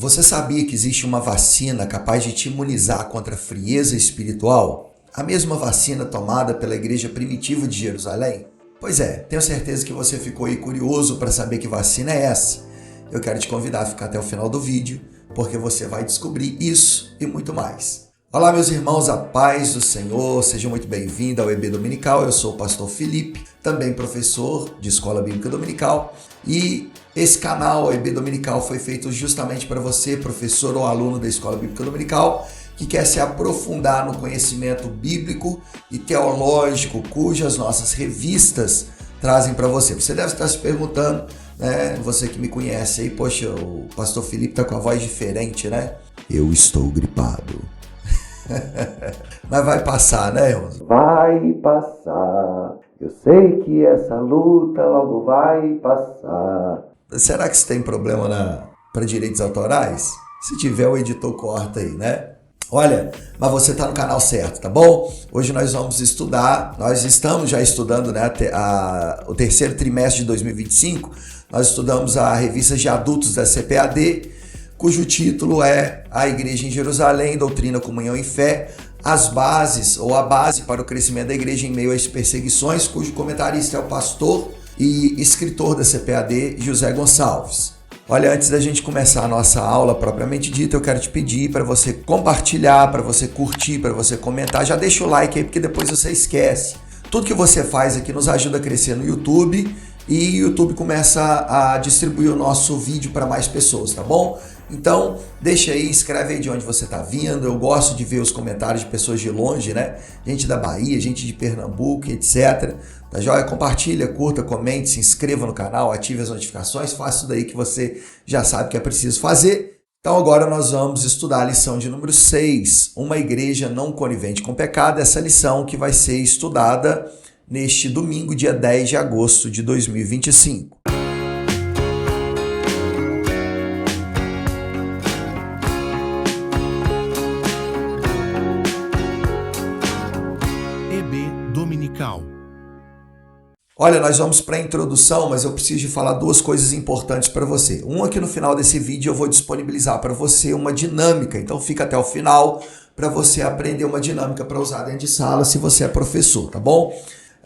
Você sabia que existe uma vacina capaz de te imunizar contra a frieza espiritual? A mesma vacina tomada pela Igreja Primitiva de Jerusalém? Pois é, tenho certeza que você ficou aí curioso para saber que vacina é essa. Eu quero te convidar a ficar até o final do vídeo, porque você vai descobrir isso e muito mais. Olá, meus irmãos, a paz do Senhor, sejam muito bem-vindos ao EB Dominical. Eu sou o pastor Felipe, também professor de Escola Bíblica Dominical, e esse canal, o EB Dominical, foi feito justamente para você, professor ou aluno da Escola Bíblica Dominical, que quer se aprofundar no conhecimento bíblico e teológico, cujas nossas revistas trazem para você. Você deve estar se perguntando, né? Você que me conhece aí, poxa, o pastor Felipe tá com a voz diferente, né? Eu estou gripado. Mas vai passar, né, irmãos? Vai passar. Eu sei que essa luta logo vai passar. Será que você tem problema para direitos autorais? Se tiver, o editor corta aí, né? Olha, mas você está no canal certo, tá bom? Hoje nós vamos estudar, nós estamos já estudando, né, o terceiro trimestre de 2025, nós estudamos a revista de adultos da CPAD, cujo título é A Igreja em Jerusalém, Doutrina, Comunhão e Fé, as bases ou a base para o crescimento da igreja em meio às perseguições, cujo comentarista é o pastor e escritor da CPAD, José Gonçalves. Olha, antes da gente começar a nossa aula propriamente dita, eu quero te pedir para você compartilhar, para você curtir, para você comentar. Já deixa o like aí, porque depois você esquece. Tudo que você faz aqui nos ajuda a crescer no YouTube e o YouTube começa a distribuir o nosso vídeo para mais pessoas, tá bom? Então, deixa aí, escreve aí de onde você está vindo. Eu gosto de ver os comentários de pessoas de longe, né? Gente da Bahia, gente de Pernambuco, etc. Tá joia? Compartilha, curta, comente, se inscreva no canal, ative as notificações, faça isso daí que você já sabe que é preciso fazer. Então agora nós vamos estudar a lição de número 6, uma igreja não conivente com pecado, essa lição que vai ser estudada neste domingo, dia 10 de agosto de 2025. EB Dominical. Olha, nós vamos para a introdução, mas eu preciso de falar duas coisas importantes para você. Uma, que no final desse vídeo eu vou disponibilizar para você uma dinâmica, então fica até o final para você aprender uma dinâmica para usar dentro de sala se você é professor, tá bom?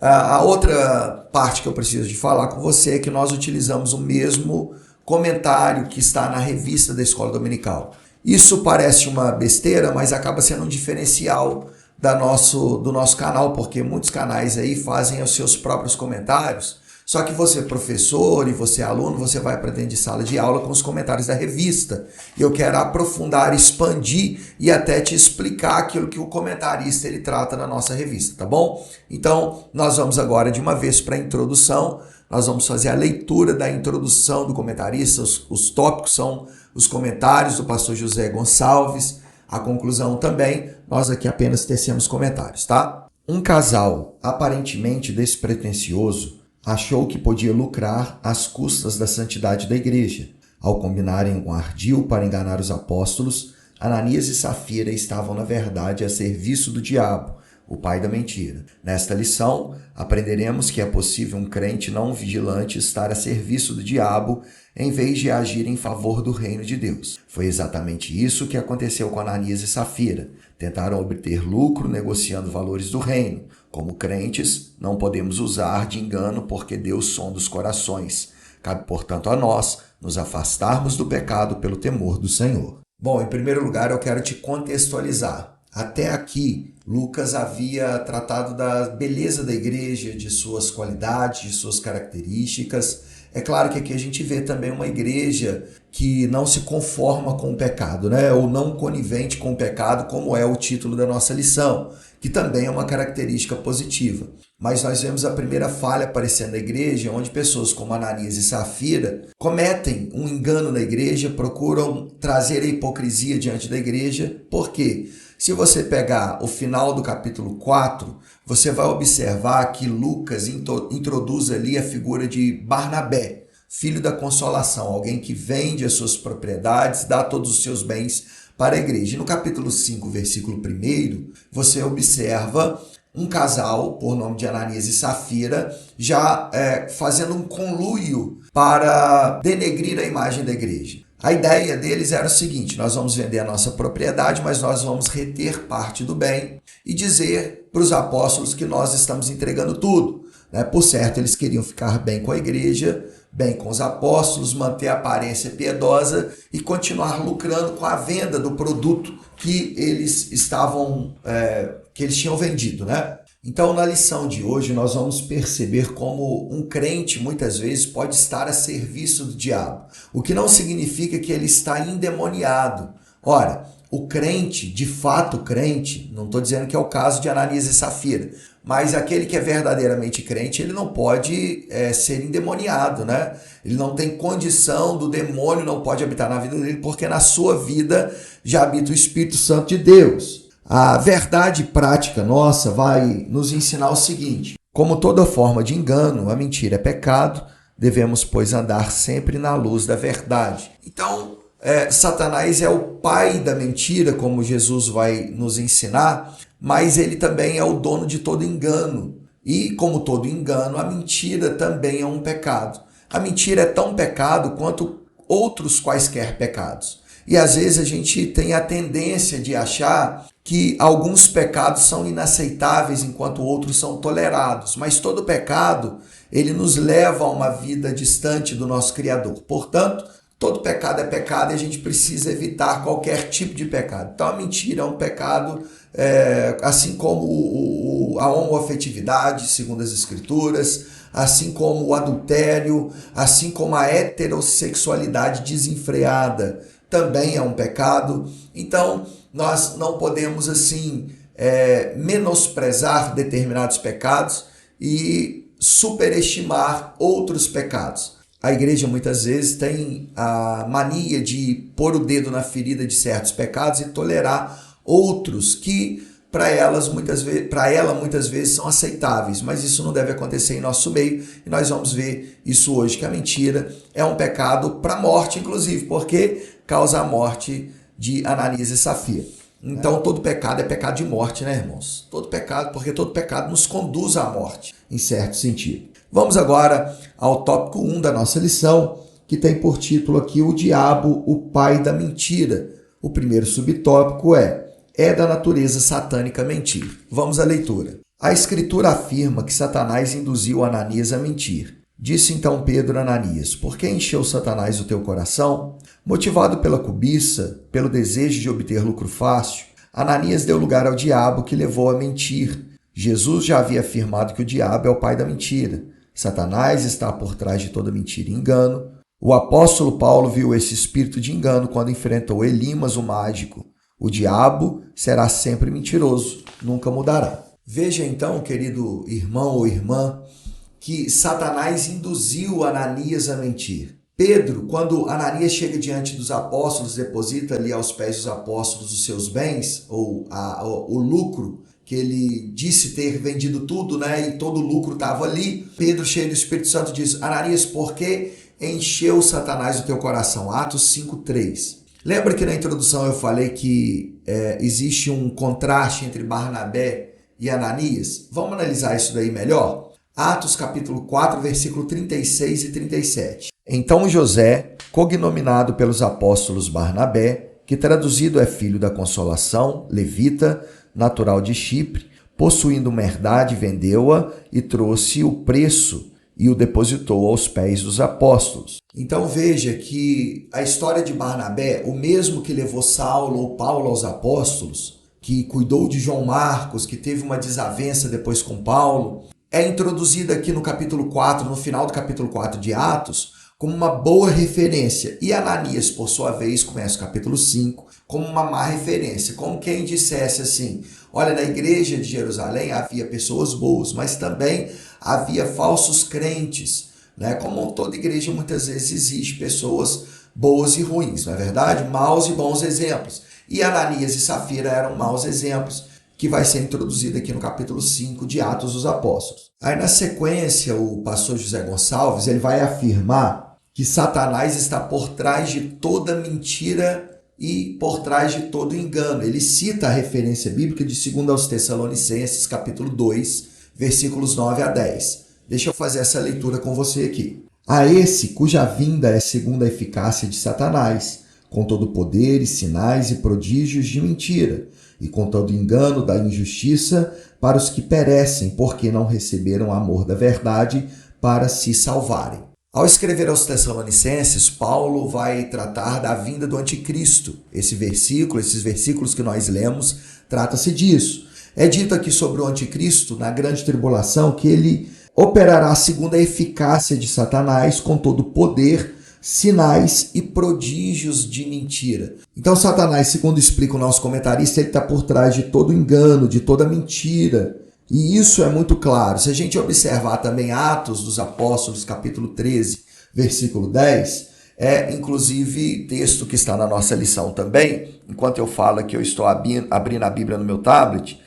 A outra parte que eu preciso de falar com você é que nós utilizamos o mesmo comentário que está na revista da Escola Dominical. Isso parece uma besteira, mas acaba sendo um diferencial do nosso canal, porque muitos canais aí fazem os seus próprios comentários, só que você professor e você aluno, você vai para dentro de sala de aula com os comentários da revista. Eu quero aprofundar, expandir e até te explicar aquilo que o comentarista ele trata na nossa revista, tá bom? Então, nós vamos agora de uma vez para a introdução, nós vamos fazer a leitura da introdução do comentarista, os tópicos são os comentários do pastor José Gonçalves. A conclusão também, nós aqui apenas tecemos comentários, tá? Um casal aparentemente despretensioso achou que podia lucrar às custas da santidade da igreja. Ao combinarem um ardil para enganar os apóstolos, Ananias e Safira estavam, na verdade, a serviço do diabo, o pai da mentira. Nesta lição, aprenderemos que é possível um crente não vigilante estar a serviço do diabo em vez de agir em favor do reino de Deus. Foi exatamente isso que aconteceu com Ananias e Safira. Tentaram obter lucro negociando valores do reino. Como crentes, não podemos usar de engano porque Deus sonda os corações. Cabe, portanto, a nós nos afastarmos do pecado pelo temor do Senhor. Bom, em primeiro lugar, eu quero te contextualizar. Até aqui, Lucas havia tratado da beleza da igreja, de suas qualidades, de suas características. É claro que aqui a gente vê também uma igreja que não se conforma com o pecado, né? Ou não conivente com o pecado, como é o título da nossa lição, que também é uma característica positiva. Mas nós vemos a primeira falha aparecendo na igreja, onde pessoas como Ananias e Safira cometem um engano na igreja, procuram trazer a hipocrisia diante da igreja. Por quê? Se você pegar o final do capítulo 4, você vai observar que Lucas introduz ali a figura de Barnabé, filho da consolação, alguém que vende as suas propriedades, dá todos os seus bens para a igreja. E no capítulo 5, versículo 1, você observa um casal, por nome de Ananias e Safira, já fazendo um conluio para denegrir a imagem da igreja. A ideia deles era o seguinte: nós vamos vender a nossa propriedade, mas nós vamos reter parte do bem e dizer para os apóstolos que nós estamos entregando tudo. Por certo, eles queriam ficar bem com a igreja, bem com os apóstolos, manter a aparência piedosa e continuar lucrando com a venda do produto que eles tinham vendido, Então, na lição de hoje, nós vamos perceber como um crente, muitas vezes, pode estar a serviço do diabo, o que não significa que ele está endemoniado. Ora, o crente, de fato crente, não estou dizendo que é o caso de Ananias e Safira, mas aquele que é verdadeiramente crente, ele não pode ser endemoniado, Ele não tem condição, do demônio não pode habitar na vida dele, porque na sua vida já habita o Espírito Santo de Deus. A verdade prática nossa vai nos ensinar o seguinte: como toda forma de engano, a mentira é pecado, devemos, pois, andar sempre na luz da verdade. Então, Satanás é o pai da mentira, como Jesus vai nos ensinar, mas ele também é o dono de todo engano. E, como todo engano, a mentira também é um pecado. A mentira é tão pecado quanto outros quaisquer pecados. E às vezes a gente tem a tendência de achar que alguns pecados são inaceitáveis enquanto outros são tolerados. Mas todo pecado, ele nos leva a uma vida distante do nosso Criador. Portanto, todo pecado é pecado e a gente precisa evitar qualquer tipo de pecado. Então a mentira é um pecado, assim como a homoafetividade, segundo as Escrituras, assim como o adultério, assim como a heterossexualidade desenfreada, também é um pecado. Então, nós não podemos, menosprezar determinados pecados e superestimar outros pecados. A igreja, muitas vezes, tem a mania de pôr o dedo na ferida de certos pecados e tolerar outros que, para ela, muitas vezes, são aceitáveis. Mas isso não deve acontecer em nosso meio. E nós vamos ver isso hoje, que a mentira é um pecado para a morte, inclusive, porque causa a morte de Ananias e Safira. Então, todo pecado é pecado de morte, irmãos? Todo pecado, porque todo pecado nos conduz à morte, em certo sentido. Vamos agora ao tópico 1 da nossa lição, que tem por título aqui: o diabo, o pai da mentira. O primeiro subtópico é da natureza satânica mentir. Vamos à leitura. A Escritura afirma que Satanás induziu Ananias a mentir. Disse então Pedro a Ananias: por que encheu Satanás o teu coração? Motivado pela cobiça, pelo desejo de obter lucro fácil, Ananias deu lugar ao diabo, que levou a mentir. Jesus já havia afirmado que o diabo é o pai da mentira. Satanás está por trás de toda mentira e engano. O apóstolo Paulo viu esse espírito de engano quando enfrentou Elimas, o mágico. O diabo será sempre mentiroso, nunca mudará. Veja então, querido irmão ou irmã, que Satanás induziu Ananias a mentir. Pedro, quando Ananias chega diante dos apóstolos, deposita ali aos pés dos apóstolos os seus bens, ou o lucro, que ele disse ter vendido tudo, e todo o lucro estava ali. Pedro, cheio do Espírito Santo, diz: Ananias, por que encheu Satanás o teu coração? Atos 5:3. Lembra que na introdução eu falei que existe um contraste entre Barnabé e Ananias? Vamos analisar isso daí melhor? Atos capítulo 4, versículo 36 e 37. Então José, cognominado pelos apóstolos Barnabé, que traduzido é filho da consolação, levita, natural de Chipre, possuindo uma herdade, vendeu-a e trouxe o preço e o depositou aos pés dos apóstolos. Então veja que a história de Barnabé, o mesmo que levou Saulo ou Paulo aos apóstolos, que cuidou de João Marcos, que teve uma desavença depois com Paulo, é introduzida aqui no capítulo 4, no final do capítulo 4 de Atos, como uma boa referência. E Ananias, por sua vez, começa o capítulo 5 como uma má referência, como quem dissesse assim: olha, na igreja de Jerusalém havia pessoas boas, mas também havia falsos crentes, Como toda igreja, muitas vezes existe pessoas boas e ruins, não é verdade? Maus e bons exemplos. E Ananias e Safira eram maus exemplos, que vai ser introduzido aqui no capítulo 5 de Atos dos Apóstolos. Aí, na sequência, o pastor José Gonçalves ele vai afirmar que Satanás está por trás de toda mentira e por trás de todo engano. Ele cita a referência bíblica de 2 aos Tessalonicenses, capítulo 2, versículos 9 a 10. Deixa eu fazer essa leitura com você aqui. A esse cuja vinda é segundo a eficácia de Satanás, com todo o poder e sinais e prodígios de mentira, e com todo o engano da injustiça para os que perecem, porque não receberam o amor da verdade para se salvarem. Ao escrever aos Tessalonicenses, Paulo vai tratar da vinda do anticristo. Esses versículos que nós lemos, trata-se disso. É dito aqui sobre o anticristo, na grande tribulação, que ele operará segundo a eficácia de Satanás, com todo o poder, sinais e prodígios de mentira. Então Satanás, segundo explica o nosso comentarista, ele está por trás de todo engano, de toda mentira. E isso é muito claro. Se a gente observar também Atos dos Apóstolos, capítulo 13, versículo 10, inclusive texto que está na nossa lição também. Enquanto eu falo aqui, eu estou abrindo a Bíblia no meu tablet.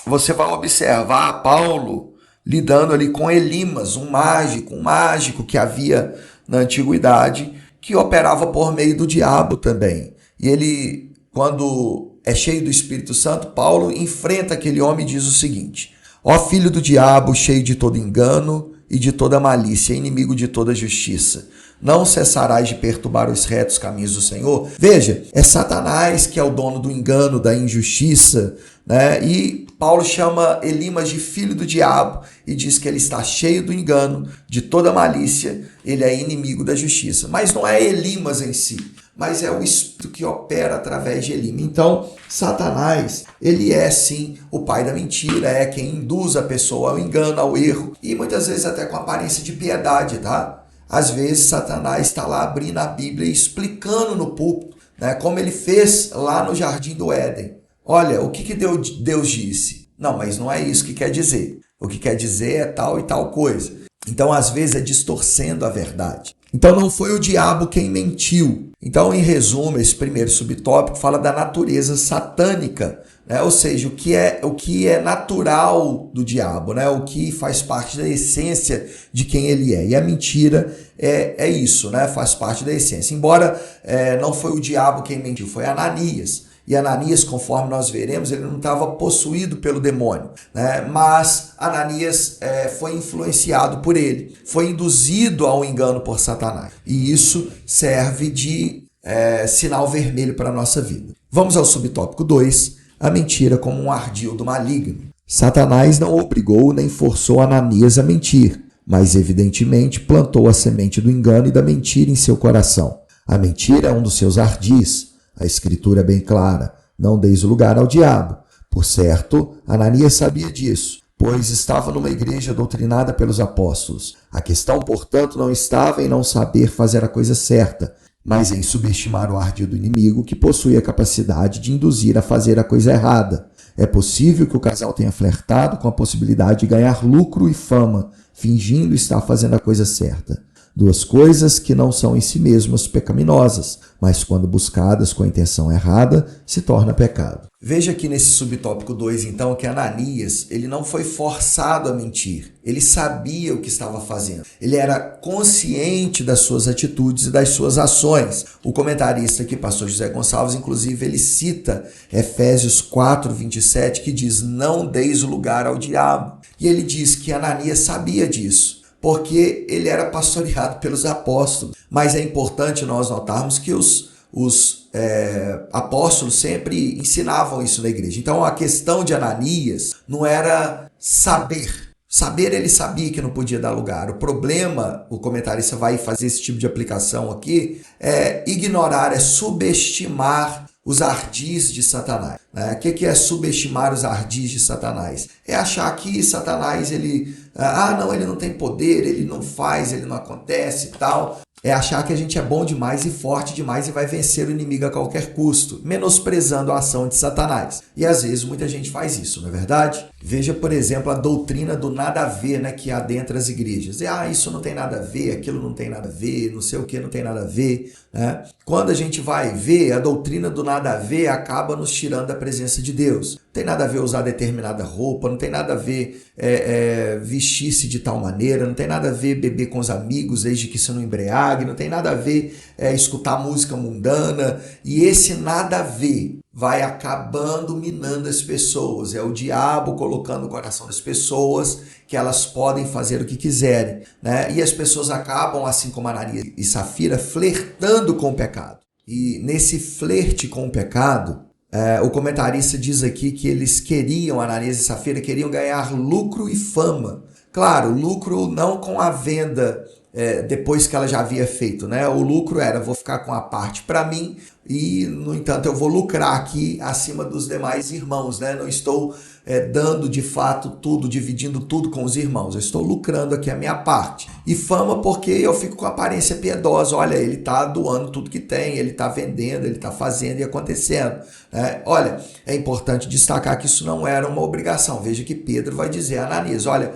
Você vai observar Paulo lidando ali com Elimas, um mágico que havia na antiguidade, que operava por meio do diabo também. E ele, quando é cheio do Espírito Santo, Paulo enfrenta aquele homem e diz o seguinte: ó filho do diabo, cheio de todo engano e de toda malícia, inimigo de toda justiça, não cessarás de perturbar os retos caminhos do Senhor? Veja, é Satanás que é o dono do engano, da injustiça, né? E Paulo chama Elimas de filho do diabo e diz que ele está cheio do engano, de toda malícia, ele é inimigo da justiça. Mas não é Elimas em si, mas é o Espírito que opera através de Elimas. Então, Satanás, ele é sim o pai da mentira, é quem induz a pessoa ao engano, ao erro, e muitas vezes até com aparência de piedade, tá? Às vezes Satanás está lá abrindo a Bíblia e explicando no púlpito, né, como ele fez lá no Jardim do Éden. Olha, o que Deus disse? Não, mas não é isso que quer dizer. O que quer dizer é tal e tal coisa. Então, às vezes, é distorcendo a verdade. Então, não foi o diabo quem mentiu. Então, em resumo, esse primeiro subtópico fala da natureza satânica, né? Ou seja, o que é natural do diabo, né? O que faz parte da essência de quem ele é. E a mentira é isso, né? Faz parte da essência. Embora não foi o diabo quem mentiu, foi Ananias. E Ananias, conforme nós veremos, ele não estava possuído pelo demônio, né? Mas Ananias foi influenciado por ele, foi induzido ao engano por Satanás. E isso serve de sinal vermelho para a nossa vida. Vamos ao subtópico 2, a mentira como um ardil do maligno. Satanás não obrigou nem forçou Ananias a mentir, mas evidentemente plantou a semente do engano e da mentira em seu coração. A mentira é um dos seus ardis. A Escritura é bem clara: não deis lugar ao diabo. Por certo, Ananias sabia disso, pois estava numa igreja doutrinada pelos apóstolos. A questão, portanto, não estava em não saber fazer a coisa certa, mas em subestimar o ardil do inimigo, que possui a capacidade de induzir a fazer a coisa errada. É possível que o casal tenha flertado com a possibilidade de ganhar lucro e fama, fingindo estar fazendo a coisa certa. Duas coisas que não são em si mesmas pecaminosas, mas quando buscadas com a intenção errada, se torna pecado. Veja aqui nesse subtópico 2, então, que Ananias, ele não foi forçado a mentir. Ele sabia o que estava fazendo. Ele era consciente das suas atitudes e das suas ações. O comentarista aqui, pastor José Gonçalves, inclusive, ele cita Efésios 4, 27, que diz: não deis lugar ao diabo. E ele diz que Ananias sabia disso, porque ele era pastoreado pelos apóstolos. Mas é importante nós notarmos que os apóstolos sempre ensinavam isso na igreja. Então, a questão de Ananias não era saber. Saber, ele sabia que não podia dar lugar. O problema, o comentarista vai fazer esse tipo de aplicação aqui, é ignorar, é subestimar os ardis de Satanás. Né? O que é subestimar os ardis de Satanás? É achar que Satanás, ele não tem poder, ele não faz, ele não acontece e tal. É achar que a gente é bom demais e forte demais e vai vencer o inimigo a qualquer custo, menosprezando a ação de Satanás. E às vezes muita gente faz isso, não é verdade? Veja, por exemplo, a doutrina do nada a ver, né, que adentra as igrejas. Isso não tem nada a ver, aquilo não tem nada a ver, não sei o que não tem nada a ver. Né? Quando a gente vai ver, a doutrina do nada a ver acaba nos tirando da presença de Deus. tem nada a ver usar determinada roupa, não tem nada a ver vestir-se de tal maneira, não tem nada a ver beber com os amigos desde que isso não embriague, não tem nada a ver escutar música mundana, e esse nada a ver vai acabando minando as pessoas. É o diabo colocando no coração das pessoas que elas podem fazer o que quiserem, né? E as pessoas acabam, assim como Ananias e Safira, flertando com o pecado. E nesse flerte com o pecado, o comentarista diz aqui que eles queriam, Ananias e Safira, queriam ganhar lucro e fama. Claro, lucro não com a venda depois que ela já havia feito, né? O lucro era, vou ficar com a parte para mim e, no entanto, eu vou lucrar aqui acima dos demais irmãos, né? Não estou dando de fato tudo, dividindo tudo com os irmãos, eu estou lucrando aqui a minha parte. E fama porque eu fico com aparência piedosa, olha, ele está doando tudo que tem, ele está vendendo, ele está fazendo e acontecendo. Olha, é importante destacar que isso não era uma obrigação. Veja que Pedro vai dizer a Ananias, olha,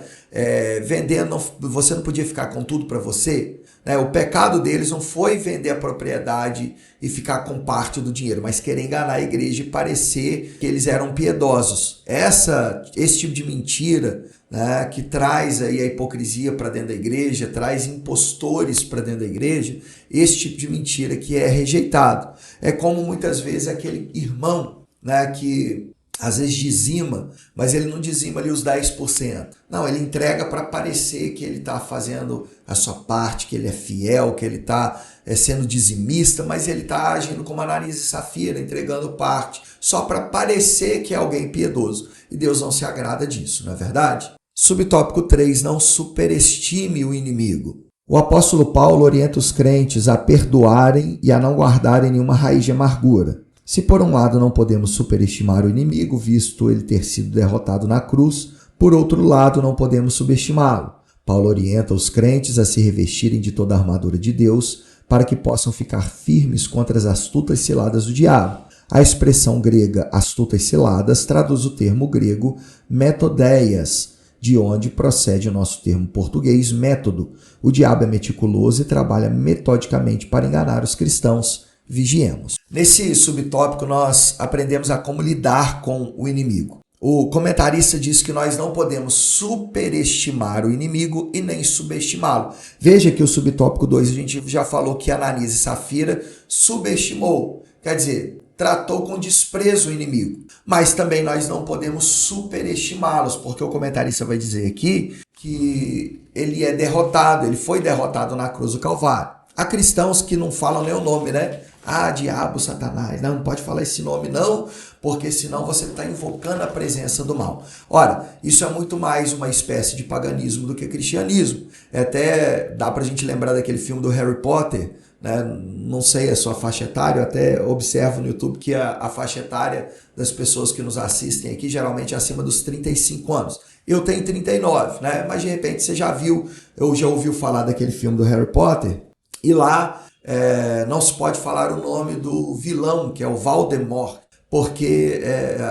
vendendo, você não podia ficar com tudo para você? O pecado deles não foi vender a propriedade e ficar com parte do dinheiro, mas querer enganar a igreja e parecer que eles eram piedosos. Esse tipo de mentira, né, que traz aí a hipocrisia para dentro da igreja, traz impostores para dentro da igreja, esse tipo de mentira que é rejeitado. É como muitas vezes aquele irmão, né, que às vezes dizima, mas ele não dizima ali os 10%. Não, ele entrega para parecer que ele está fazendo a sua parte, que ele é fiel, que ele está sendo dizimista, mas ele está agindo como Ananias e Safira, entregando parte, só para parecer que é alguém piedoso. E Deus não se agrada disso, não é verdade? Subtópico 3, não superestime o inimigo. O apóstolo Paulo orienta os crentes a perdoarem e a não guardarem nenhuma raiz de amargura. Se por um lado não podemos superestimar o inimigo, visto ele ter sido derrotado na cruz, por outro lado não podemos subestimá-lo. Paulo orienta os crentes a se revestirem de toda a armadura de Deus para que possam ficar firmes contra as astutas ciladas do diabo. A expressão grega astutas ciladas traduz o termo grego metodeias, de onde procede o nosso termo português método. O diabo é meticuloso e trabalha metodicamente para enganar os cristãos. Vigiemos. Nesse subtópico nós aprendemos a como lidar com o inimigo. O comentarista diz que nós não podemos superestimar o inimigo e nem subestimá-lo. Veja que o subtópico 2 a gente já falou que Ananias e Safira subestimou, quer dizer, tratou com desprezo o inimigo. Mas também nós não podemos superestimá-los, porque o comentarista vai dizer aqui que ele é derrotado, ele foi derrotado na cruz do Calvário. Há cristãos que não falam nem o nome, né? Ah, diabo, Satanás. Não pode falar esse nome não, porque senão você está invocando a presença do mal. Ora, isso é muito mais uma espécie de paganismo do que cristianismo. Até dá para a gente lembrar daquele filme do Harry Potter, né? Não sei a sua faixa etária, eu até observo no YouTube que a faixa etária das pessoas que nos assistem aqui geralmente é acima dos 35 anos. Eu tenho 39, né? Mas de repente você já viu, ou já ouviu falar daquele filme do Harry Potter, e lá não se pode falar o nome do vilão, que é o Voldemort, porque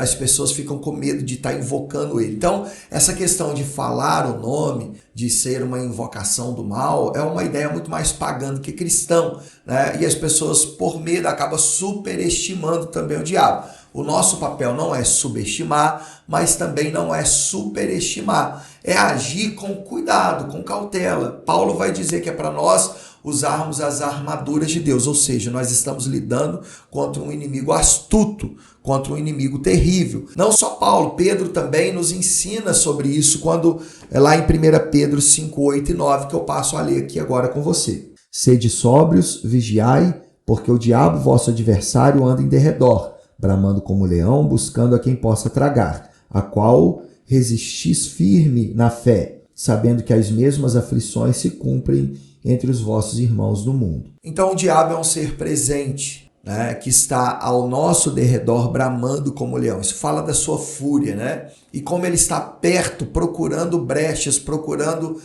as pessoas ficam com medo de estar invocando ele. Então, essa questão de falar o nome, de ser uma invocação do mal, é uma ideia muito mais pagã do que cristão, né? E as pessoas, por medo, acabam superestimando também o diabo. O nosso papel não é subestimar, mas também não é superestimar. É agir com cuidado, com cautela. Paulo vai dizer que é para nós usarmos as armaduras de Deus, ou seja, nós estamos lidando contra um inimigo astuto, contra um inimigo terrível. Não só Paulo, Pedro também nos ensina sobre isso quando lá em 1 Pedro 5, 8 e 9, que eu passo a ler aqui agora com você. Sede sóbrios, vigiai, porque o diabo, vosso adversário, anda em derredor, bramando como leão, buscando a quem possa tragar, a qual resistis firme na fé, sabendo que as mesmas aflições se cumprem entre os vossos irmãos do mundo. Então o diabo é um ser presente, né, que está ao nosso derredor bramando como leão. Isso fala da sua fúria, né? E como ele está perto, procurando brechas, procurando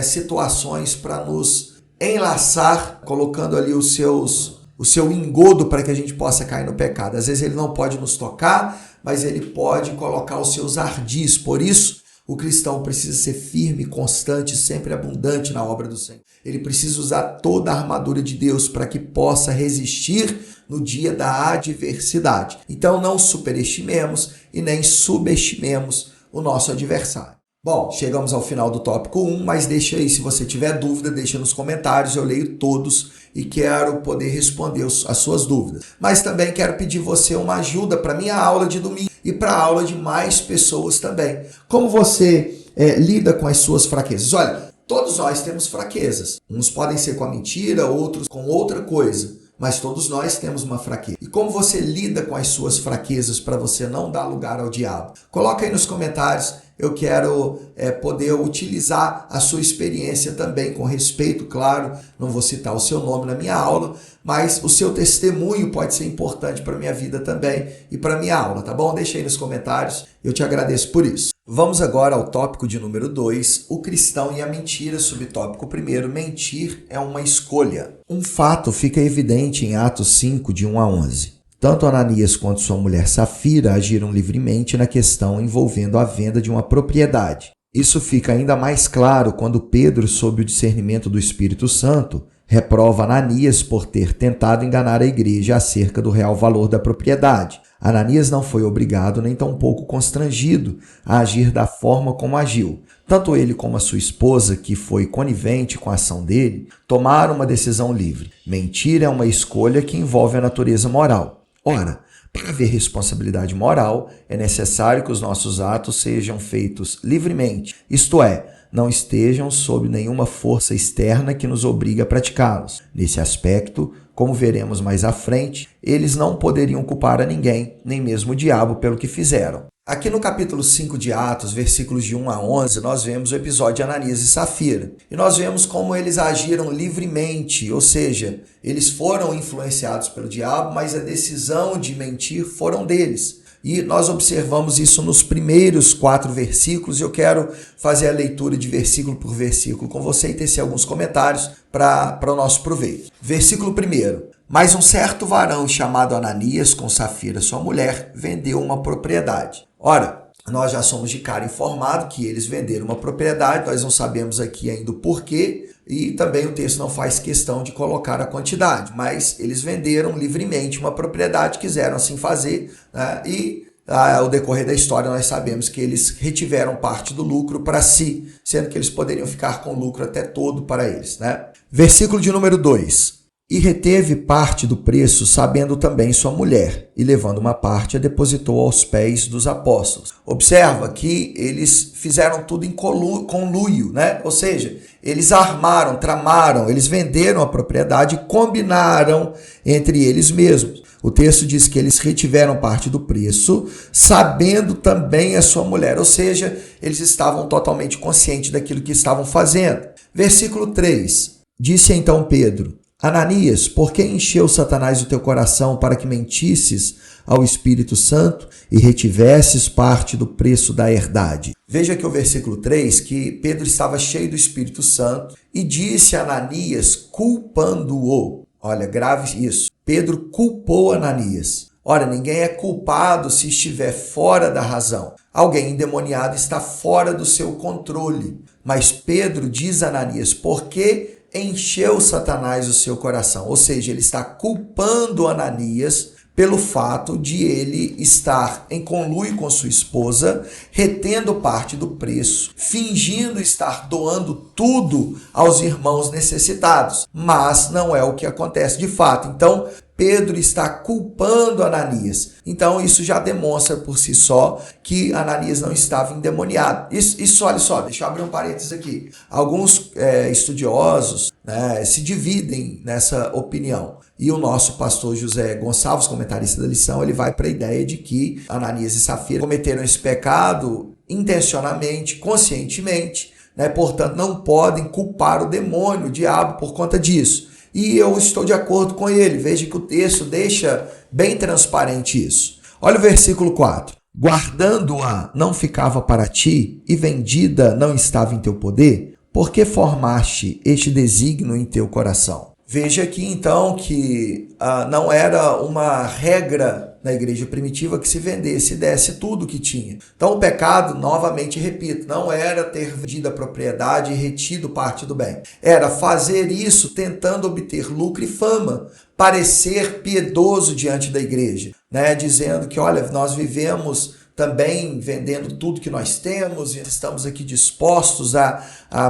situações para nos enlaçar, colocando ali o seu engodo para que a gente possa cair no pecado. Às vezes ele não pode nos tocar, mas ele pode colocar os seus ardis. Por isso, O cristão precisa ser firme, constante, sempre abundante na obra do Senhor. Ele precisa usar toda a armadura de Deus para que possa resistir no dia da adversidade. Então não superestimemos e nem subestimemos o nosso adversário. Bom, chegamos ao final do tópico 1, mas deixa aí, se você tiver dúvida, deixa nos comentários, eu leio todos e quero poder responder as suas dúvidas. Mas também quero pedir você uma ajuda para a minha aula de domingo e para a aula de mais pessoas também. Como você lida com as suas fraquezas? Olha, todos nós temos fraquezas. Uns podem ser com a mentira, outros com outra coisa. Mas todos nós temos uma fraqueza. E como você lida com as suas fraquezas para você não dar lugar ao diabo? Coloca aí nos comentários. Eu quero poder utilizar a sua experiência também, com respeito, claro. Não vou citar o seu nome na minha aula, mas o seu testemunho pode ser importante para a minha vida também e para a minha aula, tá bom? Deixa aí nos comentários. Eu te agradeço por isso. Vamos agora ao tópico de número 2, o cristão e a mentira. Subtópico 1, mentir é uma escolha. Um fato fica evidente em Atos 5, de 1 a 11. Tanto Ananias quanto sua mulher Safira agiram livremente na questão envolvendo a venda de uma propriedade. Isso fica ainda mais claro quando Pedro, sob o discernimento do Espírito Santo, reprova Ananias por ter tentado enganar a igreja acerca do real valor da propriedade. Ananias não foi obrigado nem tampouco constrangido a agir da forma como agiu. Tanto ele como a sua esposa, que foi conivente com a ação dele, tomaram uma decisão livre. Mentir é uma escolha que envolve a natureza moral. Ora, para haver responsabilidade moral, é necessário que os nossos atos sejam feitos livremente, isto é, não estejam sob nenhuma força externa que nos obrigue a praticá-los. Nesse aspecto, como veremos mais à frente, eles não poderiam culpar a ninguém, nem mesmo o diabo, pelo que fizeram. Aqui no capítulo 5 de Atos, versículos de 1 a 11, nós vemos o episódio de Ananias e Safira. E nós vemos como eles agiram livremente, ou seja, eles foram influenciados pelo diabo, mas a decisão de mentir foram deles. E nós observamos isso nos primeiros 4 versículos, e eu quero fazer a leitura de versículo por versículo com você e tecer alguns comentários para o nosso proveito. Versículo 1. Mas um certo varão chamado Ananias, com Safira, sua mulher, vendeu uma propriedade. Ora, nós já somos de cara informado que eles venderam uma propriedade, nós não sabemos aqui ainda o porquê, e também o texto não faz questão de colocar a quantidade, mas eles venderam livremente uma propriedade, quiseram assim fazer, né? E ao decorrer da história nós sabemos que eles retiveram parte do lucro para si, sendo que eles poderiam ficar com o lucro até todo para eles, né? Versículo de número 2. E reteve parte do preço, sabendo também sua mulher, e levando uma parte, a depositou aos pés dos apóstolos. Observa que eles fizeram tudo em conluio, né? Ou seja, eles armaram, tramaram, eles venderam a propriedade e combinaram entre eles mesmos. O texto diz que eles retiveram parte do preço, sabendo também a sua mulher, ou seja, eles estavam totalmente conscientes daquilo que estavam fazendo. Versículo 3. Disse então Pedro: Ananias, por que encheu Satanás o teu coração para que mentisses ao Espírito Santo e retivesses parte do preço da herdade? Veja aqui o versículo 3, que Pedro estava cheio do Espírito Santo e disse a Ananias, culpando-o. Olha, grave isso. Pedro culpou Ananias. Ora, ninguém é culpado se estiver fora da razão. Alguém endemoniado está fora do seu controle. Mas Pedro diz a Ananias, por que encheu Satanás o seu coração? Ou seja, ele está culpando Ananias pelo fato de ele estar em conluio com sua esposa, retendo parte do preço, fingindo estar doando tudo aos irmãos necessitados. Mas não é o que acontece de fato. Então, Pedro está culpando Ananias. Então, isso já demonstra por si só que Ananias não estava endemoniado. Isso, olha só, deixa eu abrir um parênteses aqui. Alguns estudiosos, né, se dividem nessa opinião. E o nosso pastor José Gonçalves, comentarista da lição, ele vai para a ideia de que Ananias e Safira cometeram esse pecado intencionalmente, conscientemente, né? Portanto, não podem culpar o demônio, o diabo, por conta disso. E eu estou de acordo com ele. Veja que o texto deixa bem transparente isso. Olha o versículo 4. Guardando-a não ficava para ti, e vendida não estava em teu poder? Por que formaste este desígnio em teu coração? Veja aqui então que não era uma regra na igreja primitiva que se vendesse e desse tudo que tinha. Então o pecado, novamente repito, não era ter vendido a propriedade e retido parte do bem. Era fazer isso tentando obter lucro e fama, parecer piedoso diante da igreja, né? Dizendo que, olha, nós vivemos também vendendo tudo que nós temos e estamos aqui dispostos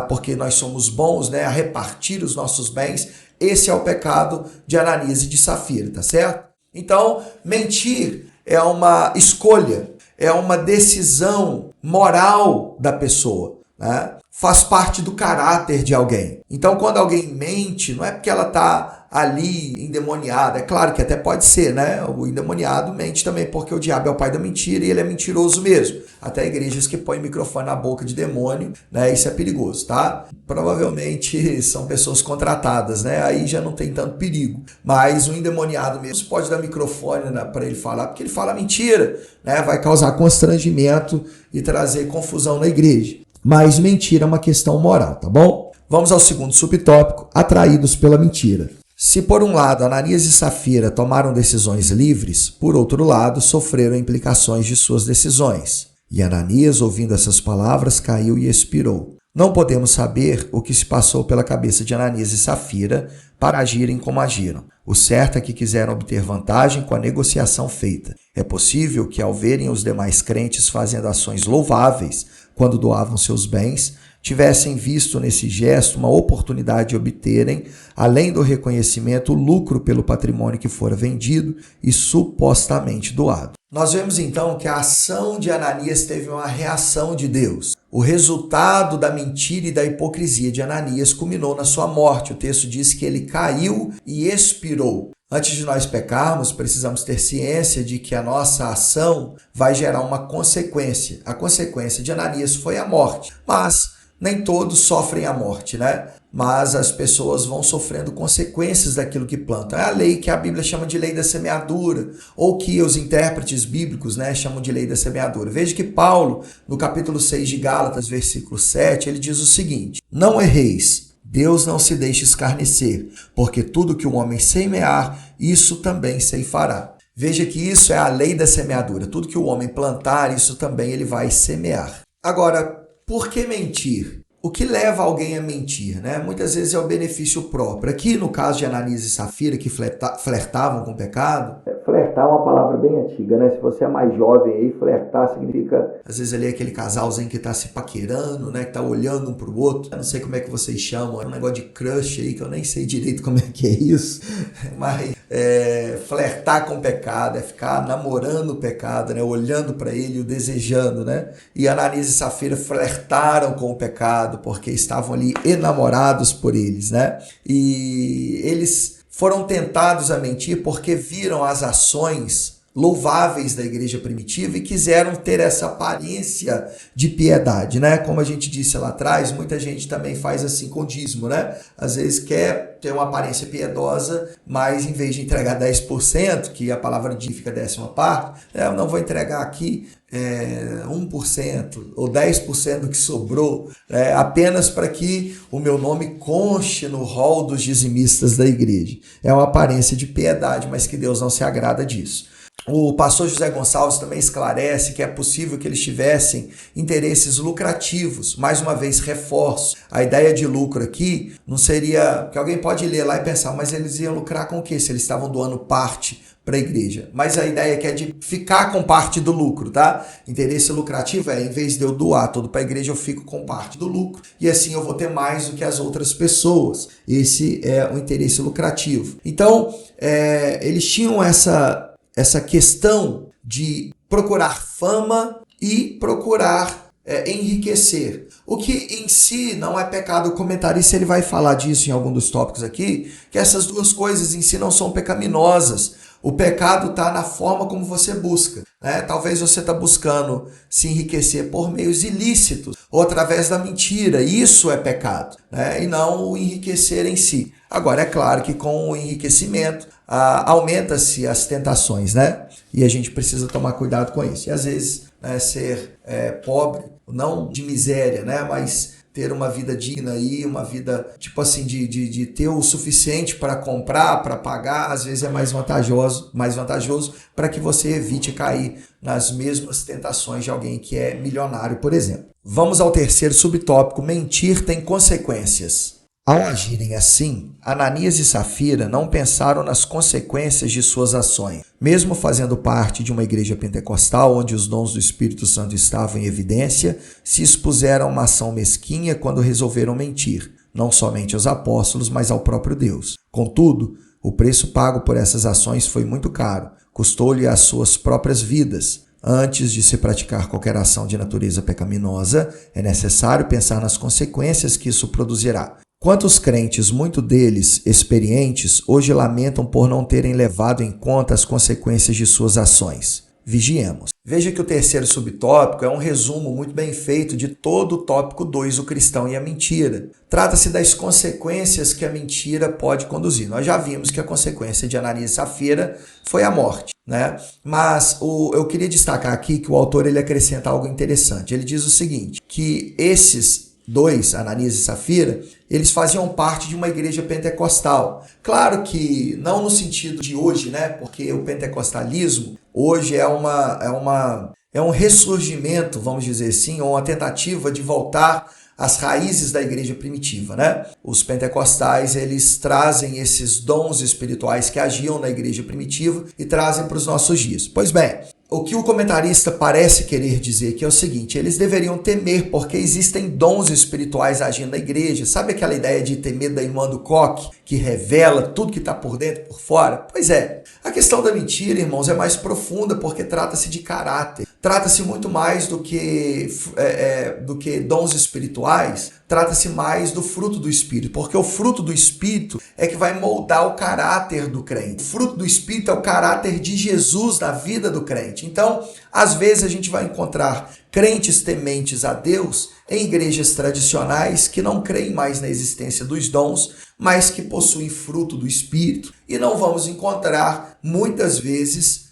porque nós somos bons, né, a repartir os nossos bens. Esse é o pecado de Ananias e de Safira, tá certo? Então, mentir é uma escolha, é uma decisão moral da pessoa, né? Faz parte do caráter de alguém. Então, quando alguém mente, não é porque ela está ali endemoniada. É claro que até pode ser, né? O endemoniado mente também porque o diabo é o pai da mentira e ele é mentiroso mesmo. Até igrejas que põem microfone na boca de demônio, né? Isso é perigoso, tá? Provavelmente são pessoas contratadas, né? Aí já não tem tanto perigo. Mas o endemoniado mesmo pode dar microfone para ele falar, porque ele fala mentira, né? Vai causar constrangimento e trazer confusão na igreja. Mas mentira é uma questão moral, tá bom? Vamos ao segundo subtópico, atraídos pela mentira. Se por um lado Ananias e Safira tomaram decisões livres, por outro lado sofreram implicações de suas decisões. E Ananias, ouvindo essas palavras, caiu e expirou. Não podemos saber o que se passou pela cabeça de Ananias e Safira para agirem como agiram. O certo é que quiseram obter vantagem com a negociação feita. É possível que, ao verem os demais crentes fazendo ações louváveis quando doavam seus bens, tivessem visto nesse gesto uma oportunidade de obterem, além do reconhecimento, o lucro pelo patrimônio que fora vendido e supostamente doado. Nós vemos então que a ação de Ananias teve uma reação de Deus. O resultado da mentira e da hipocrisia de Ananias culminou na sua morte. O texto diz que ele caiu e expirou. Antes de nós pecarmos, precisamos ter ciência de que a nossa ação vai gerar uma consequência. A consequência de Ananias foi a morte, mas nem todos sofrem a morte, né? Mas as pessoas vão sofrendo consequências daquilo que plantam. É a lei que a Bíblia chama de lei da semeadura, ou que os intérpretes bíblicos, né, chamam de lei da semeadura. Veja que Paulo, no capítulo 6 de Gálatas, versículo 7, ele diz o seguinte: não erreis, Deus não se deixa escarnecer, porque tudo que o homem semear, isso também ceifará. Veja que isso é a lei da semeadura. Tudo que o homem plantar, isso também ele vai semear. Agora, por que mentir? O que leva alguém a mentir, né? Muitas vezes é o benefício próprio. Aqui no caso de Ananias e Safira, que flertavam com o pecado. Flertar é uma palavra bem antiga, né? Se você é mais jovem aí, flertar significa, às vezes ali é aquele casalzinho que tá se paquerando, né? Que tá olhando um pro outro. Eu não sei como é que vocês chamam, é um negócio de crush aí, que eu nem sei direito como é que é isso. Mas flertar com o pecado é ficar namorando o pecado, né? Olhando para ele, o desejando, né? E Ananias e Safira flertaram com o pecado porque estavam ali enamorados por eles, né? E eles foram tentados a mentir porque viram as ações louváveis da igreja primitiva e quiseram ter essa aparência de piedade, né? Como a gente disse lá atrás, muita gente também faz assim com dízimo, né? Às vezes quer ter uma aparência piedosa, mas em vez de entregar 10%, que a palavra significa 10ª parte, eu não vou entregar aqui 1% ou 10% do que sobrou, apenas para que o meu nome conste no rol dos dizimistas da igreja. É uma aparência de piedade, mas que Deus não se agrada disso. O pastor José Gonçalves também esclarece que é possível que eles tivessem interesses lucrativos. Mais uma vez, reforço. A ideia de lucro aqui não seria... que alguém pode ler lá e pensar, mas eles iam lucrar com o quê? Se eles estavam doando parte para a igreja. Mas a ideia é de ficar com parte do lucro, tá? Interesse lucrativo em vez de eu doar tudo para a igreja, eu fico com parte do lucro. E assim eu vou ter mais do que as outras pessoas. Esse é o interesse lucrativo. Então, eles tinham essa questão de procurar fama e procurar enriquecer. O que em si não é pecado. O comentarista ele vai falar disso em algum dos tópicos aqui, que essas duas coisas em si não são pecaminosas. O pecado está na forma como você busca, né? Talvez você está buscando se enriquecer por meios ilícitos ou através da mentira. Isso é pecado, né? E não o enriquecer em si. Agora, é claro que com o enriquecimento aumenta-se as tentações, né? E a gente precisa tomar cuidado com isso. E às vezes ser pobre, não de miséria, né? Mas ter uma vida digna aí, uma vida, tipo assim, de ter o suficiente para comprar, para pagar, às vezes é mais vantajoso para que você evite cair nas mesmas tentações de alguém que é milionário, por exemplo. Vamos ao terceiro subtópico: mentir tem consequências. Ao agirem assim, Ananias e Safira não pensaram nas consequências de suas ações. Mesmo fazendo parte de uma igreja pentecostal onde os dons do Espírito Santo estavam em evidência, se expuseram a uma ação mesquinha quando resolveram mentir, não somente aos apóstolos, mas ao próprio Deus. Contudo, o preço pago por essas ações foi muito caro, custou-lhe as suas próprias vidas. Antes de se praticar qualquer ação de natureza pecaminosa, é necessário pensar nas consequências que isso produzirá. Quantos crentes, muito deles experientes, hoje lamentam por não terem levado em conta as consequências de suas ações? Vigiemos. Veja que o terceiro subtópico é um resumo muito bem feito de todo o tópico 2, o cristão e a mentira. Trata-se das consequências que a mentira pode conduzir. Nós já vimos que a consequência de Ananias e Safira foi a morte, né? Mas eu queria destacar aqui que o autor ele acrescenta algo interessante. Ele diz o seguinte, que esses dois, Ananias e Safira, eles faziam parte de uma igreja pentecostal. Claro que não no sentido de hoje, né? Porque o pentecostalismo hoje é um ressurgimento, vamos dizer assim, ou uma tentativa de voltar às raízes da igreja primitiva, né? Os pentecostais, eles trazem esses dons espirituais que agiam na igreja primitiva e trazem para os nossos dias. Pois bem, o que o comentarista parece querer dizer aqui é o seguinte: eles deveriam temer porque existem dons espirituais agindo na igreja. Sabe aquela ideia de ter medo da irmã do coque, que revela tudo que está por dentro e por fora? Pois é, a questão da mentira, irmãos, é mais profunda porque trata-se de caráter. Trata-se muito mais do que dons espirituais, trata-se mais do fruto do Espírito, porque o fruto do Espírito é que vai moldar o caráter do crente. O fruto do Espírito é o caráter de Jesus na vida do crente. Então, às vezes a gente vai encontrar crentes tementes a Deus em igrejas tradicionais que não creem mais na existência dos dons, mas que possuem fruto do Espírito. E não vamos encontrar, muitas vezes,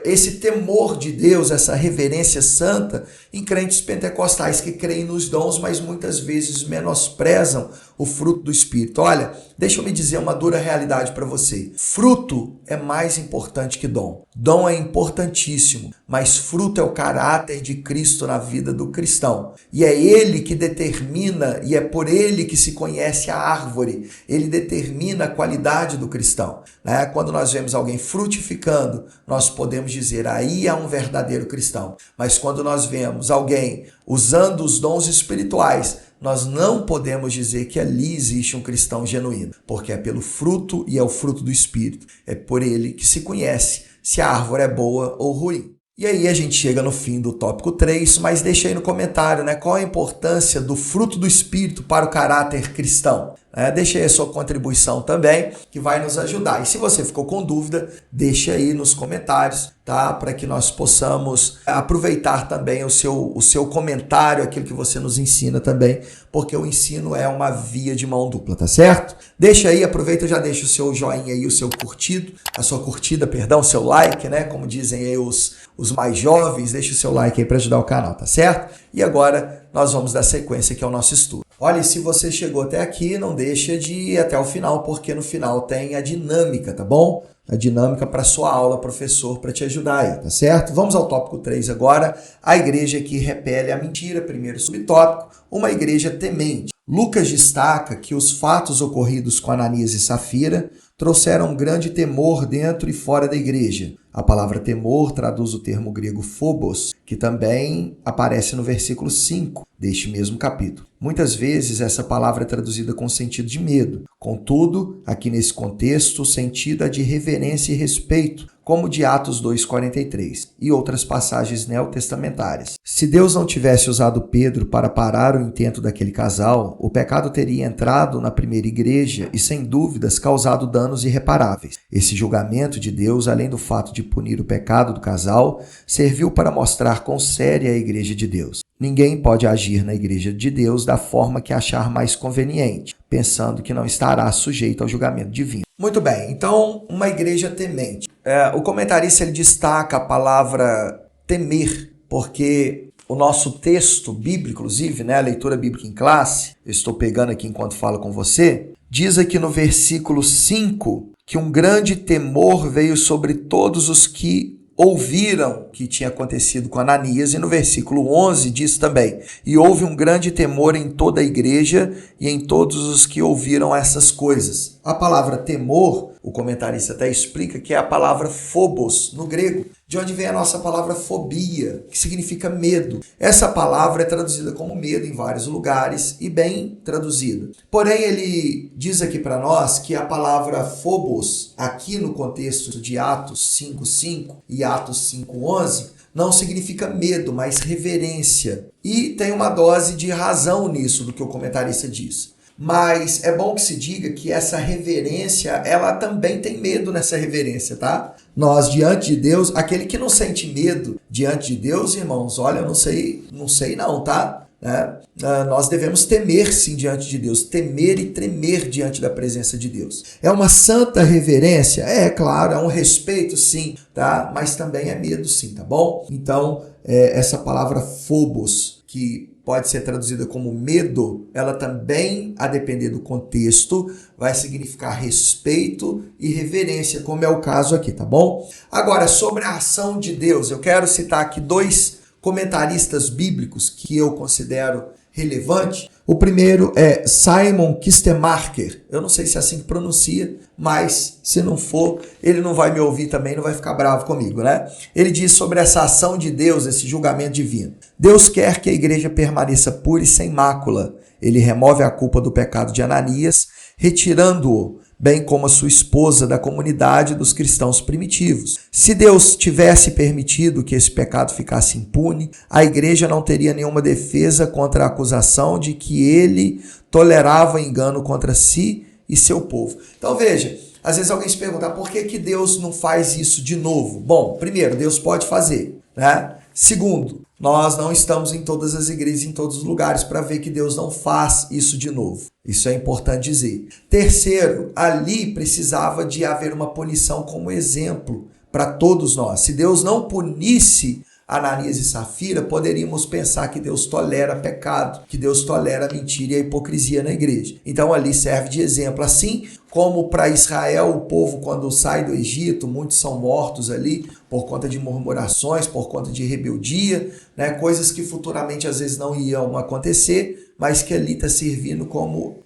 esse temor de Deus, essa reverência santa em crentes pentecostais que creem nos dons, mas muitas vezes menosprezam o fruto do Espírito. Olha, deixa eu me dizer uma dura realidade para você. Fruto é mais importante que dom. Dom é importantíssimo, mas fruto é o caráter de Cristo na vida do cristão. E é ele que determina, e é por ele que se conhece a árvore. Ele determina a qualidade do cristão, né? Quando nós vemos alguém frutificando, nós podemos dizer, aí há um verdadeiro cristão. Mas quando nós vemos alguém usando os dons espirituais, nós não podemos dizer que ali existe um cristão genuíno, porque é pelo fruto e é o fruto do Espírito. É por ele que se conhece se a árvore é boa ou ruim. E aí a gente chega no fim do tópico 3, mas deixa aí no comentário, né, qual a importância do fruto do Espírito para o caráter cristão. Deixa aí a sua contribuição também, que vai nos ajudar. E se você ficou com dúvida, deixa aí nos comentários, tá? Para que nós possamos aproveitar também o seu comentário, aquilo que você nos ensina também, porque o ensino é uma via de mão dupla, tá certo? Deixa aí, aproveita, já deixa o seu joinha aí, o seu seu like, né? Como dizem aí os mais jovens, deixa o seu like aí para ajudar o canal, tá certo? E agora nós vamos dar sequência aqui ao nosso estudo. Olha, e se você chegou até aqui, não deixa de ir até o final, porque no final tem a dinâmica, tá bom? A dinâmica para sua aula, professor, para te ajudar aí, tá certo? Vamos ao tópico 3 agora, a igreja que repele a mentira, primeiro subtópico, uma igreja temente. Lucas destaca que os fatos ocorridos com Ananias e Safira trouxeram grande temor dentro e fora da igreja. A palavra temor traduz o termo grego phobos, que também aparece no versículo 5 deste mesmo capítulo. Muitas vezes essa palavra é traduzida com sentido de medo. Contudo, aqui nesse contexto, o sentido é de reverência e respeito, como de Atos 2,43 e outras passagens neotestamentárias. Se Deus não tivesse usado Pedro para parar o intento daquele casal, o pecado teria entrado na primeira igreja e, sem dúvidas, causado danos irreparáveis. Esse julgamento de Deus, além do fato de punir o pecado do casal, serviu para mostrar quão séria é a igreja de Deus. Ninguém pode agir na igreja de Deus da forma que achar mais conveniente, pensando que não estará sujeito ao julgamento divino. Muito bem, então uma igreja temente. O comentarista ele destaca a palavra temer, porque o nosso texto bíblico, inclusive, né, a leitura bíblica em classe, eu estou pegando aqui enquanto falo com você, diz aqui no versículo 5 que um grande temor veio sobre todos os que ouviram o que tinha acontecido com Ananias, e no versículo 11 diz também: e houve um grande temor em toda a igreja e em todos os que ouviram essas coisas. A palavra temor, o comentarista até explica que é a palavra phobos no grego, de onde vem a nossa palavra fobia, que significa medo. Essa palavra é traduzida como medo em vários lugares e bem traduzida. Porém, ele diz aqui para nós que a palavra phobos, aqui no contexto de Atos 5:5 e Atos 5:11, não significa medo, mas reverência. E tem uma dose de razão nisso, do que o comentarista diz. Mas é bom que se diga que essa reverência, ela também tem medo nessa reverência, tá? Nós, diante de Deus, aquele que não sente medo diante de Deus, irmãos, olha, eu não sei não, tá? Nós devemos temer sim diante de Deus, temer e tremer diante da presença de Deus. É uma santa reverência? É, claro, é um respeito sim, tá? Mas também é medo sim, tá bom? Então, essa palavra phobos, que pode ser traduzida como medo, ela também, a depender do contexto, vai significar respeito e reverência, como é o caso aqui, tá bom? Agora, sobre a ação de Deus, eu quero citar aqui 2 comentaristas bíblicos que eu considero relevante. O primeiro é Simon Kistemaker. Eu não sei se é assim que pronuncia, mas se não for, ele não vai me ouvir também, não vai ficar bravo comigo, né? Ele diz sobre essa ação de Deus, esse julgamento divino. Deus quer que a igreja permaneça pura e sem mácula. Ele remove a culpa do pecado de Ananias, retirando-o, bem como a sua esposa, da comunidade dos cristãos primitivos. Se Deus tivesse permitido que esse pecado ficasse impune, a igreja não teria nenhuma defesa contra a acusação de que ele tolerava engano contra si e seu povo. Então veja, às vezes alguém se pergunta, por que Deus não faz isso de novo? Bom, primeiro, Deus pode fazer, né? Segundo, nós não estamos em todas as igrejas, em todos os lugares, para ver que Deus não faz isso de novo. Isso é importante dizer. Terceiro, ali precisava de haver uma punição como exemplo para todos nós. Se Deus não punisse Ananias e Safira, poderíamos pensar que Deus tolera pecado, que Deus tolera a mentira e a hipocrisia na igreja. Então ali serve de exemplo. Assim como para Israel, o povo quando sai do Egito, muitos são mortos ali por conta de murmurações, por conta de rebeldia, né? Coisas que futuramente às vezes não iam acontecer, mas que ali está servindo como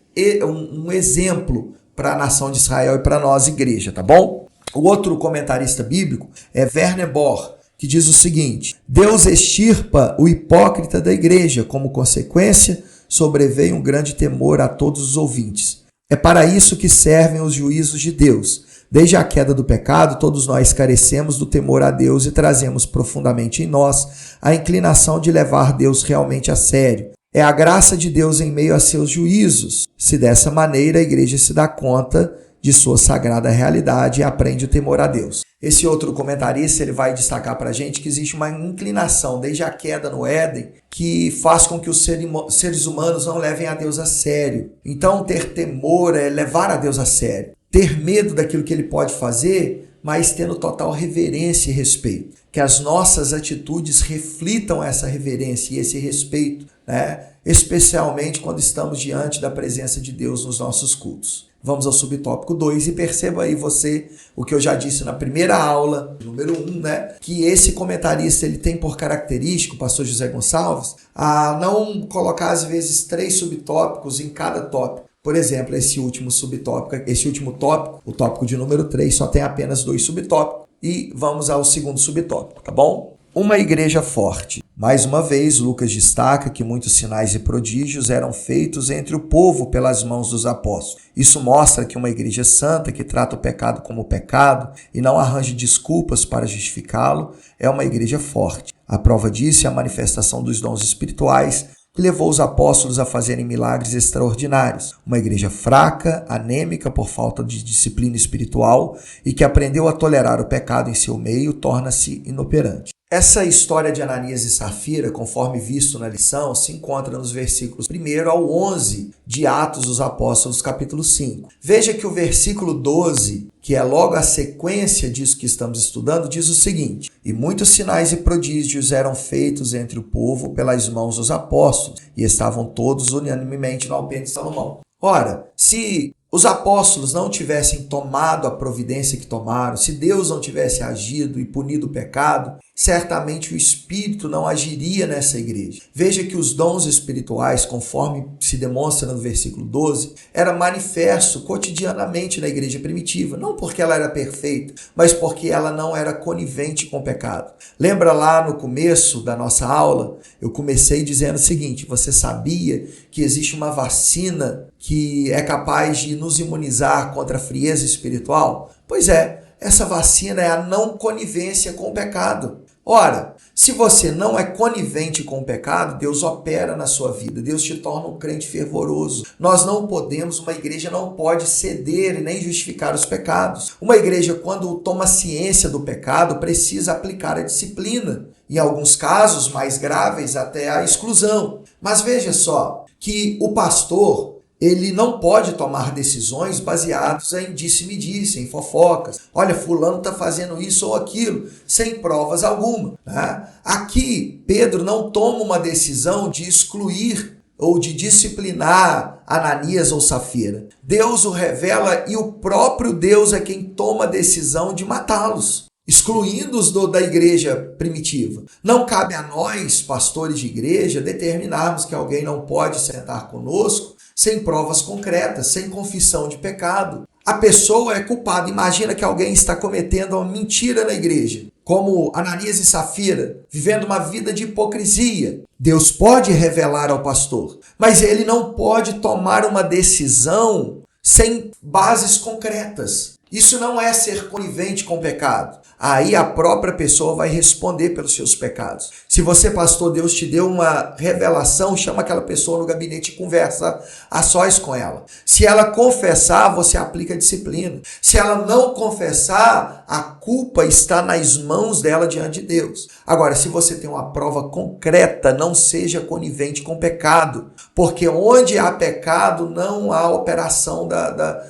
um exemplo para a nação de Israel e para nós, igreja, tá bom? O outro comentarista bíblico é Werner Bohr, que diz o seguinte: Deus extirpa o hipócrita da igreja, como consequência, sobreveio um grande temor a todos os ouvintes. É para isso que servem os juízos de Deus. Desde a queda do pecado, todos nós carecemos do temor a Deus e trazemos profundamente em nós a inclinação de levar Deus realmente a sério. É a graça de Deus em meio a seus juízos. Se dessa maneira a igreja se dá conta de sua sagrada realidade e aprende o temor a Deus. Esse outro comentarista, ele vai destacar para a gente que existe uma inclinação desde a queda no Éden que faz com que os seres humanos não levem a Deus a sério. Então, ter temor é levar a Deus a sério. Ter medo daquilo que ele pode fazer, mas tendo total reverência e respeito. Que as nossas atitudes reflitam essa reverência e esse respeito, né? Especialmente quando estamos diante da presença de Deus nos nossos cultos. Vamos ao subtópico 2 e perceba aí você o que eu já disse na primeira aula, número 1, né? Que esse comentarista ele tem por característica, o pastor José Gonçalves, a não colocar às vezes 3 subtópicos em cada tópico. Por exemplo, esse último tópico, o tópico de número 3, só tem apenas 2 subtópicos. E vamos ao segundo subtópico, tá bom? Uma igreja forte. Mais uma vez, Lucas destaca que muitos sinais e prodígios eram feitos entre o povo pelas mãos dos apóstolos. Isso mostra que uma igreja santa, que trata o pecado como pecado e não arranja desculpas para justificá-lo, é uma igreja forte. A prova disso é a manifestação dos dons espirituais, que levou os apóstolos a fazerem milagres extraordinários. Uma igreja fraca, anêmica por falta de disciplina espiritual e que aprendeu a tolerar o pecado em seu meio, torna-se inoperante. Essa história de Ananias e Safira, conforme visto na lição, se encontra nos versículos 1 ao 11 de Atos dos Apóstolos, capítulo 5. Veja que o versículo 12 que é logo a sequência disso que estamos estudando, diz o seguinte: e muitos sinais e prodígios eram feitos entre o povo pelas mãos dos apóstolos, e estavam todos unanimemente no alpendre de Salomão. Ora, se os apóstolos não tivessem tomado a providência que tomaram, se Deus não tivesse agido e punido o pecado, certamente o Espírito não agiria nessa igreja. Veja que os dons espirituais, conforme se demonstra no versículo 12, era manifesto cotidianamente na igreja primitiva, não porque ela era perfeita, mas porque ela não era conivente com o pecado. Lembra lá no começo da nossa aula, eu comecei dizendo o seguinte: você sabia que existe uma vacina que é capaz de nos imunizar contra a frieza espiritual? Pois é, essa vacina é a não conivência com o pecado. Ora, se você não é conivente com o pecado, Deus opera na sua vida, Deus te torna um crente fervoroso. Nós não podemos, uma igreja não pode ceder e nem justificar os pecados. Uma igreja, quando toma ciência do pecado, precisa aplicar a disciplina. Em alguns casos mais graves, até a exclusão. Mas veja só, que o pastor, ele não pode tomar decisões baseadas em disse-me-disse, em fofocas. Olha, fulano está fazendo isso ou aquilo, sem provas alguma. Né? Aqui, Pedro não toma uma decisão de excluir ou de disciplinar Ananias ou Safira. Deus o revela e o próprio Deus é quem toma a decisão de matá-los, excluindo-os da igreja primitiva. Não cabe a nós, pastores de igreja, determinarmos que alguém não pode sentar conosco sem provas concretas, sem confissão de pecado. A pessoa é culpada. Imagina que alguém está cometendo uma mentira na igreja, como Ananias e Safira, vivendo uma vida de hipocrisia. Deus pode revelar ao pastor, mas ele não pode tomar uma decisão sem bases concretas. Isso não é ser conivente com o pecado. Aí a própria pessoa vai responder pelos seus pecados. Se você, pastor, Deus te deu uma revelação, chama aquela pessoa no gabinete e conversa a sós com ela. Se ela confessar, você aplica a disciplina. Se ela não confessar, a culpa está nas mãos dela diante de Deus. Agora, se você tem uma prova concreta, não seja conivente com o pecado, porque onde há pecado, não há operação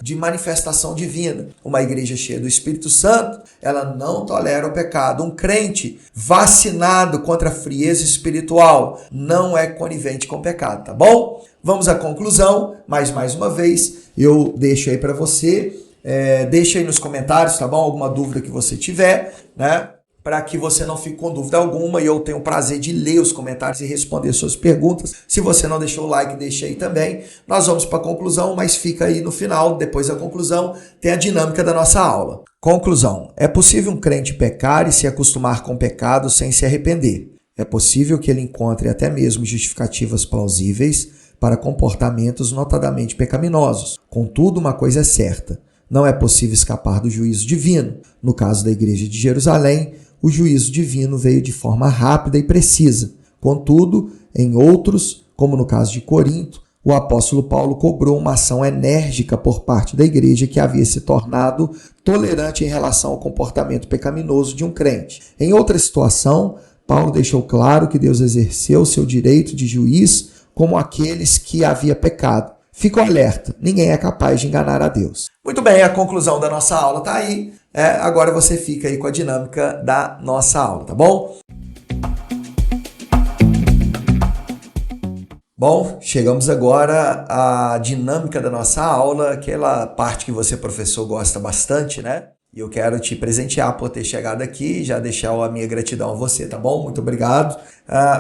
de manifestação divina. Uma igreja cheia do Espírito Santo, ela não tolera o pecado. Um crente vacinado contra a frieza espiritual não é conivente com o pecado, tá bom? Vamos à conclusão, mas mais uma vez, eu deixo aí para você, deixa aí nos comentários, tá bom? Alguma dúvida que você tiver, né? Para que você não fique com dúvida alguma, e eu tenho o prazer de ler os comentários e responder suas perguntas. Se você não deixou o like, deixa aí também. Nós vamos para a conclusão, mas fica aí no final, depois da conclusão, tem a dinâmica da nossa aula. Conclusão. É possível um crente pecar e se acostumar com o pecado sem se arrepender. É possível que ele encontre até mesmo justificativas plausíveis para comportamentos notadamente pecaminosos. Contudo, uma coisa é certa. Não é possível escapar do juízo divino. No caso da igreja de Jerusalém, o juízo divino veio de forma rápida e precisa. Contudo, em outros, como no caso de Corinto, o apóstolo Paulo cobrou uma ação enérgica por parte da igreja que havia se tornado tolerante em relação ao comportamento pecaminoso de um crente. Em outra situação, Paulo deixou claro que Deus exerceu seu direito de juiz como aqueles que havia pecado. Fica alerta, ninguém é capaz de enganar a Deus. Muito bem, a conclusão da nossa aula está aí. Agora você fica aí com a dinâmica da nossa aula, tá bom? Bom, chegamos agora à dinâmica da nossa aula, aquela parte que você, professor, gosta bastante, né? E eu quero te presentear por ter chegado aqui e já deixar a minha gratidão a você, tá bom? Muito obrigado.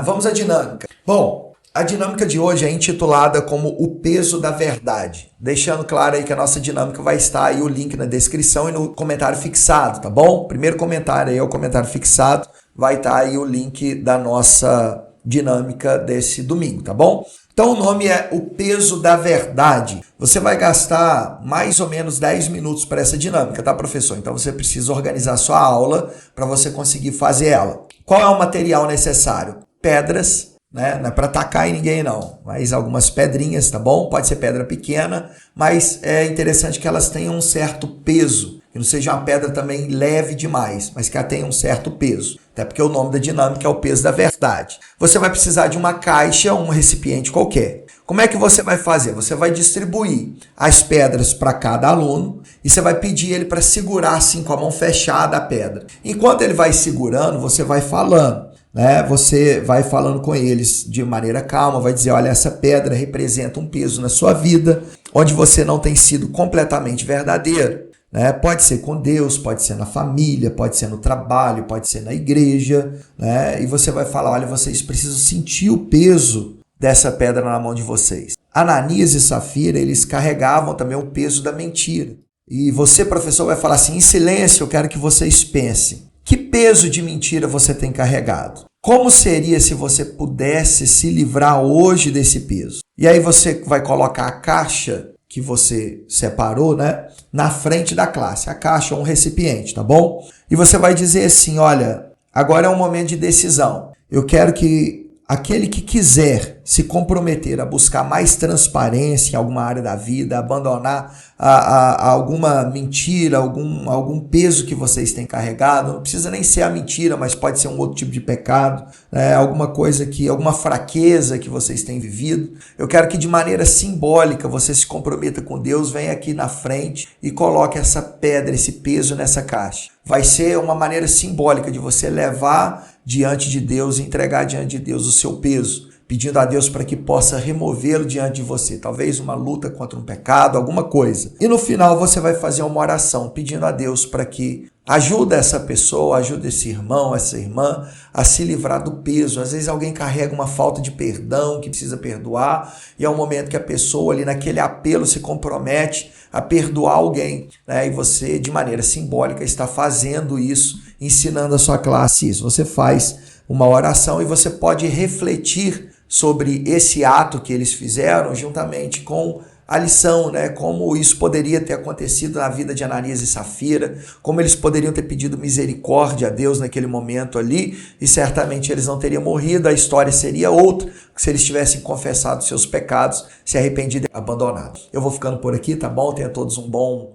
Vamos à dinâmica. Bom, a dinâmica de hoje é intitulada como o peso da verdade. Deixando claro aí que a nossa dinâmica vai estar aí o link na descrição e no comentário fixado, tá bom? Primeiro comentário aí é o comentário fixado, vai estar aí o link da nossa dinâmica desse domingo, tá bom? Então o nome é o peso da verdade. Você vai gastar mais ou menos 10 minutos para essa dinâmica, tá, professor? Então você precisa organizar sua aula para você conseguir fazer ela. Qual é o material necessário? Pedras, né? Não é para tacar em ninguém não, mas algumas pedrinhas, tá bom? Pode ser pedra pequena, mas é interessante que elas tenham um certo peso, que não seja uma pedra também leve demais, mas que ela tenha um certo peso. Até porque o nome da dinâmica é o peso da verdade. Você vai precisar de uma caixa, um recipiente qualquer. Como é que você vai fazer? Você vai distribuir as pedras para cada aluno e você vai pedir ele para segurar assim com a mão fechada a pedra. Enquanto ele vai segurando, você vai falando, né? Você vai falando com eles de maneira calma, vai dizer, olha, essa pedra representa um peso na sua vida, onde você não tem sido completamente verdadeiro. Né? Pode ser com Deus, pode ser na família, pode ser no trabalho, pode ser na igreja, né? E você vai falar, olha, vocês precisam sentir o peso dessa pedra na mão de vocês. Ananias e Safira, eles carregavam também o peso da mentira. E você, professor, vai falar assim, em silêncio, eu quero que vocês pensem. Que peso de mentira você tem carregado? Como seria se você pudesse se livrar hoje desse peso? E aí você vai colocar a caixa que você separou, né, na frente da classe. A caixa é um recipiente, tá bom? E você vai dizer assim, olha, agora é um momento de decisão. Eu quero que aquele que quiser se comprometer a buscar mais transparência em alguma área da vida, abandonar alguma mentira, algum peso que vocês têm carregado, não precisa nem ser a mentira, mas pode ser um outro tipo de pecado, né? Alguma fraqueza que vocês têm vivido. Eu quero que de maneira simbólica você se comprometa com Deus, venha aqui na frente e coloque essa pedra, esse peso nessa caixa. Vai ser uma maneira simbólica de você levar diante de Deus, entregar diante de Deus o seu peso, pedindo a Deus para que possa removê-lo diante de você, talvez uma luta contra um pecado, alguma coisa. E no final você vai fazer uma oração pedindo a Deus para que ajude essa pessoa, ajude esse irmão, essa irmã a se livrar do peso. Às vezes alguém carrega uma falta de perdão que precisa perdoar e é um momento que a pessoa ali naquele apelo se compromete a perdoar alguém, né? E você de maneira simbólica está fazendo isso, ensinando a sua classe isso. Você faz uma oração e você pode refletir sobre esse ato que eles fizeram juntamente com a lição, né? Como isso poderia ter acontecido na vida de Ananias e Safira, como eles poderiam ter pedido misericórdia a Deus naquele momento ali e certamente eles não teriam morrido, a história seria outra se eles tivessem confessado seus pecados, se arrependido e abandonado. Eu vou ficando por aqui, tá bom? Tenha todos um bom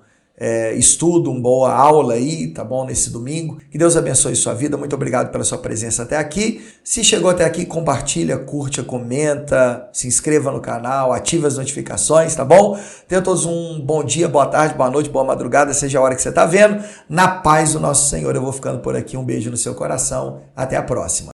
estudo, uma boa aula aí, tá bom? Nesse domingo. Que Deus abençoe sua vida. Muito obrigado pela sua presença até aqui. Se chegou até aqui, compartilha, curte, comenta, se inscreva no canal, ative as notificações, tá bom? Tenham todos um bom dia, boa tarde, boa noite, boa madrugada, seja a hora que você tá vendo. Na paz do nosso Senhor, eu vou ficando por aqui. Um beijo no seu coração. Até a próxima.